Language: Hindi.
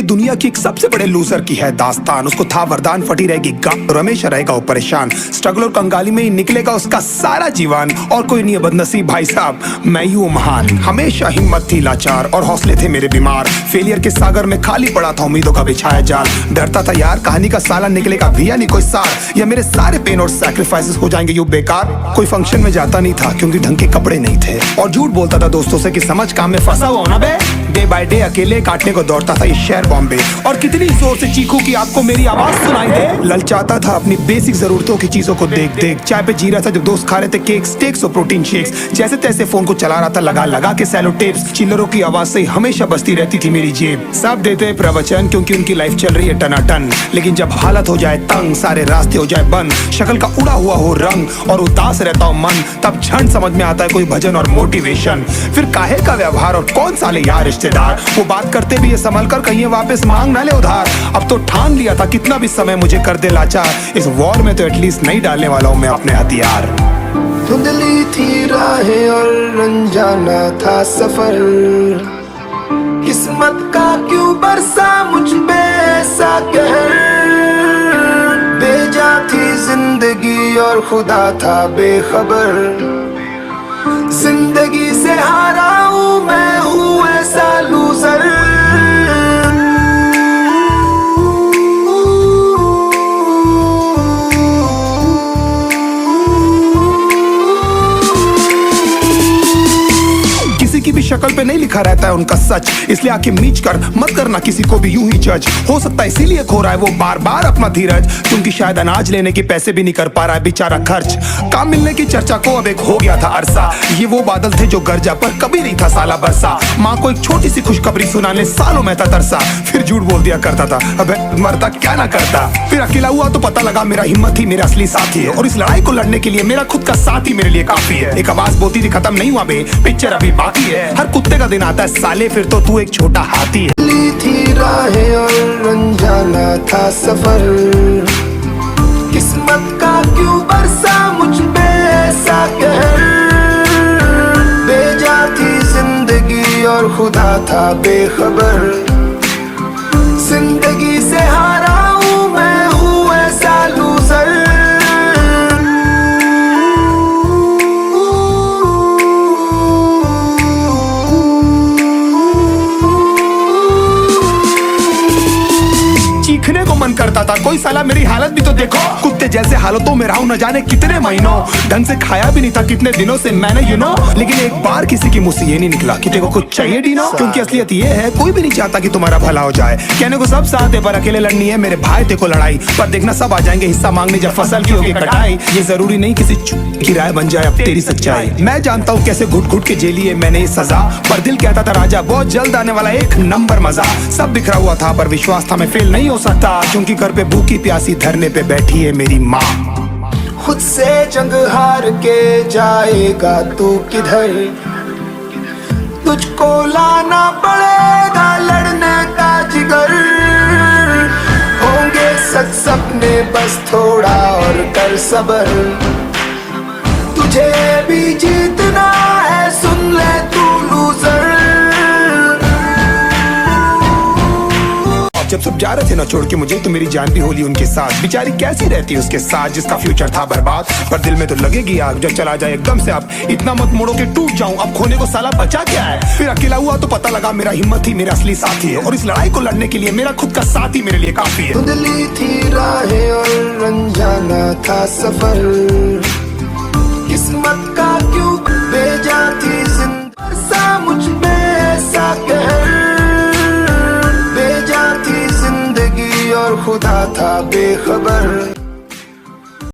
दुनिया की एक सबसे बड़े लूजर की है दास्तान। उसको था वरदान, फटी रहेगी गांड, रमेश रहेगा वो परेशान। स्ट्रगल और कंगाली में ही निकलेगा उसका सारा जीवन। और कोई नहीं है बदनसीब भाई साहब, मैं ही हूँ महान। हमेशा हिम्मत थी लाचार और हौसले थे मेरे बीमार। फेलियर के सागर में खाली पड़ा था उम्मीदों का बिछाया जाल। डरता था यार कहानी का साला निकलेगा भी या नहीं कोई सार, या मेरे सारे पेन और सैक्रिफाइसेस हो जाएंगे यूं बेकार। कोई फंक्शन में जाता नहीं था क्योंकि ढंग के कपड़े नहीं थे, और झूठ बोलता था दोस्तों से कि समझ काम में फंसा हुआ ना बे। डे बाय डे अकेले काटने को दौड़ता था ये शहर बॉम्बे। और कितनी जोर से चीखूं कि आपको मेरी आवाज सुनाई दे। ललचाता था अपनी बेसिक जरूरतों की चीजों को देख देख। चाय पे जी रहा था जब दोस्त खा रहे थे केक, स्टेक्स और प्रोटीन शेक्स। जैसे तैसे फोन को चला रहा था लगा लगा के सैलो टेप्स। चिल्लरों की आवाज से हमेशा बजती रहती थी मेरी जेब। सब देते प्रवचन क्योंकि उनकी लाइफ चल रही है टनाटन, लेकिन जब हालत हो जाए तंग, सारे रास्ते हो जाए बंद, शक्ल का उड़ा हुआ हो रंग और उदास रहता हो मन, तब क्षण समझ में आता है कोई भजन और मोटिवेशन। फिर काहे का व्यवहार और कौन साले यार रिश्तेदार, वो बात करते भी ये संभल कर कहीं वापस मांग ना ले उधार। अब तो ठान लिया था कितना भी समय मुझे कर दे लाचार, इस वॉर में तो एटलीस्ट नहीं डालने वाला हूँ मैं अपने हथियार। धुंधली थी राहें और अनजाना था सफर, किस्मत का क्यों बरसा मुझ पे ऐसा कहर। बेजा थी जिंदगी और खुदा था बेखबर, जिंदगी से हारा हूँ मैं हूँ ऐसा लूजर। की भी शक्ल पे नहीं लिखा रहता है उनका सच, इसलिए आके मीच कर मत करना किसी को भी यूं ही जज। हो सकता है इसीलिए खो रहा है वो बार बार अपना धीरज, क्योंकि शायद अनाज लेने के पैसे भी नहीं कर पा रहा है बेचारा खर्च। काम मिलने की चर्चा को अब एक हो गया था अरसा, ये वो बादल थे जो गरजा पर कभी नहीं था साला बरसा। माँ को एक छोटी सी खुशखबरी सुनाने सालों में था तरसा, फिर झूठ बोल दिया करता था अबे मरता क्या ना करता। फिर अकेला हुआ तो पता लगा मेरा हिम्मत ही मेरा असली साथी है, और इस लड़ाई को लड़ने के लिए मेरा खुद का साथ ही मेरे लिए काफी है। एक आवाज बोलती थी खत्म नहीं हुआ बे, पिक्चर अभी बाकी है। हर कुत्ते का दिन आता है साले, फिर तो तू एक छोटा हाथी है। थी राहें और अनजाना था सफर, किस्मत का क्यों बरसा मुझ पे ऐसा कहर। बेजा थी जिंदगी और खुदा था बेखबर, जिंदगी से हारा हूँ मैं हूँ ऐसा लूजर। चीखने को मन करता था कोई साला मेरी हालत भी तो देखो। कुत्ते जैसे हालतों में रहा हूं न जाने कितने महीनों, ढंग से खाया भी नहीं था कितने दिनों से मैंने लेकिन एक बार किसी की मुंह से ये नहीं निकला कि तेरे को कुछ चाहिए डीनो। क्योंकि असलियत ये है कोई भी नहीं चाहता कि तुम्हारा भला हो जाए। कहने को सब साथ है पर अकेले लड़नी है मेरे भाई तेरे को लड़ाई, पर देखना सब आ जाएंगे हिस्सा मांगने जब फसल की होगी कटाई। ये जरूरी नहीं किसी की राय बन जाए अब तेरी सच्चाई। मैं जानता हूँ कैसे घुट घुट के झेली है मैंने ये सजा, पर दिल कहता था राजा बहुत जल्द आने वाला एक नंबर मजा। सब बिखरा हुआ था पर विश्वास था मैं फेल नहीं हो सकता, क्योंकि घर पे भूखी प्यासी धरने पे बैठी है मेरी माँ। खुद से जंग हार के जाएगा तू किधर, तुझको लाना पड़ेगा लड़ने का जिगर। होंगे सच सपने बस थोड़ा और कर सबर, तुझे भी जीतना है सुन ले तू लूजर। जब सब जा रहे थे ना छोड़ के मुझे, तो मेरी जान भी होली उनके साथ। बेचारी कैसी रहती उसके साथ जिसका फ्यूचर था बर्बाद, पर दिल में तो लगेगी आग जब चला जाए एकदम से। अब इतना मत मोड़ो के टूट जाऊं, अब खोने को साला बचा क्या है। फिर अकेला हुआ तो पता लगा मेरा हिम्मत ही मेरा असली साथी है, और इस लड़ाई को लड़ने के लिए मेरा खुद का साथ ही मेरे लिए काफी है। धुंधली थी राहें और अनजाना था सफर, किस्मत का क्यों बेजा थी जिंदगी मुझ पे ऐसा कहर। बेजा थी जिंदगी और खुदा था बेखबर।